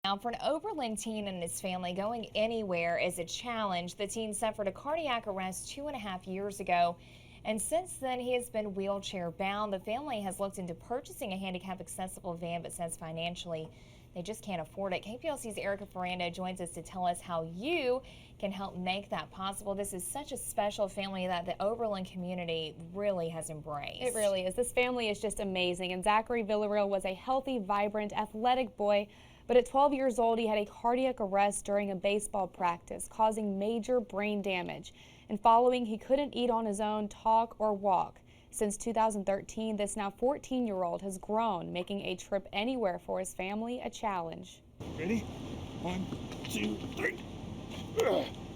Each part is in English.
Now, for an Oberlin teen and his family, going anywhere is a challenge. The teen suffered a cardiac arrest 2.5 years ago, and since then he has been wheelchair bound. The family has looked into purchasing a handicap accessible van, but says financially they just can't afford it. KPLC's Erika Ferrando joins us to tell us how you can help make that possible. This is such a special family that the Oberlin community really has embraced. It really is. This family is just amazing, and Zachary Villarreal was a healthy, vibrant, athletic boy. But at 12 years old, he had a cardiac arrest during a baseball practice, causing major brain damage. And following, he couldn't eat on his own, talk, or walk. Since 2013, this now 14-year-old has grown, making a trip anywhere for his family a challenge. Ready? 1, 2, 3.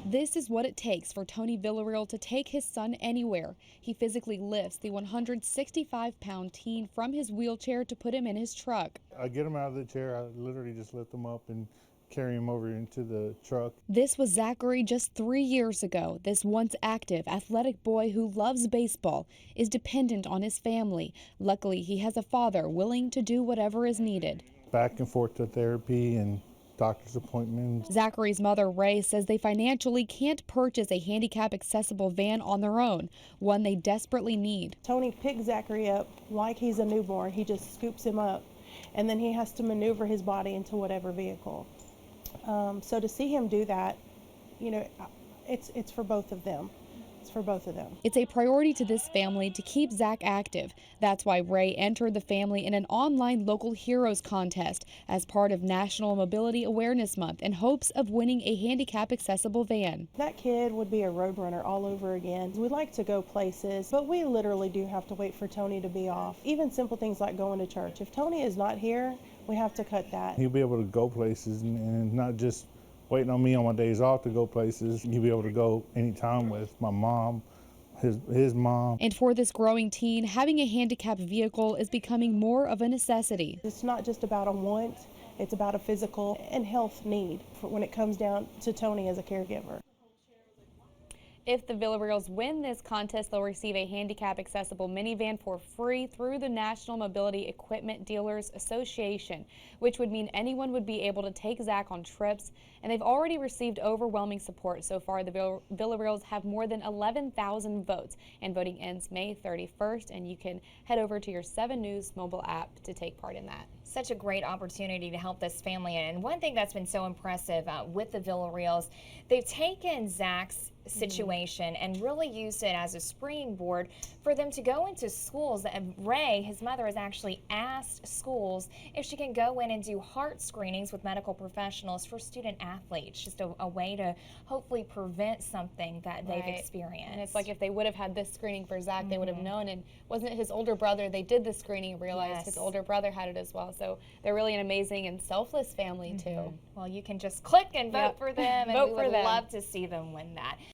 This is what it takes for Tony Villarreal to take his son anywhere. He physically lifts the 165-pound teen from his wheelchair to put him in his truck. I get him out of the chair. I literally just lift him up and carry him over into the truck. This was Zachary just 3 years ago. This once active, athletic boy who loves baseball is dependent on his family. Luckily, he has a father willing to do whatever is needed. Back and forth to therapy and doctor's appointments. Zachary's mother, Ray, says they financially can't purchase a handicap accessible van on their own, one they desperately need. Tony picks Zachary up like he's a newborn. He just scoops him up, and then he has to maneuver his body into whatever vehicle. So to see him do that, you know, it's for both of them. It's for both of them. It's a priority to this family to keep Zach active. That's why Ray entered the family in an online Local Heroes contest as part of National Mobility Awareness Month in hopes of winning a handicap accessible van. That kid would be a road runner all over again. We like to go places, but we literally do have to wait for Tony to be off. Even simple things like going to church. If Tony is not here, we have to cut that. He'll be able to go places and not just waiting on me on my days off to go places. He'll be able to go anytime with my mom, his mom. And for this growing teen, having a handicapped vehicle is becoming more of a necessity. It's not just about a want, it's about a physical and health need when it comes down to Tony as a caregiver. If the Villarreals win this contest, they'll receive a handicap accessible minivan for free through the National Mobility Equipment Dealers Association, which would mean anyone would be able to take Zach on trips. And they've already received overwhelming support so far. The Villarreals have more than 11,000 votes, and voting ends May 31st. And you can head over to your 7 News mobile app to take part in that. Such a great opportunity to help this family. And one thing that's been so impressive with the Villarreals, they've taken Zach's situation and really used it as a springboard for them to go into schools. And Ray, his mother, has actually asked schools if she can go in and do heart screenings with medical professionals for student athletes, just a way to hopefully prevent something that they've experienced. And it's like if they would have had this screening for Zach, they would have known. And wasn't it his older brother? They did the screening, realized his older brother had it as well. So they're really an amazing and selfless family too. Well, you can just click and vote for them, and we would love to see them win that.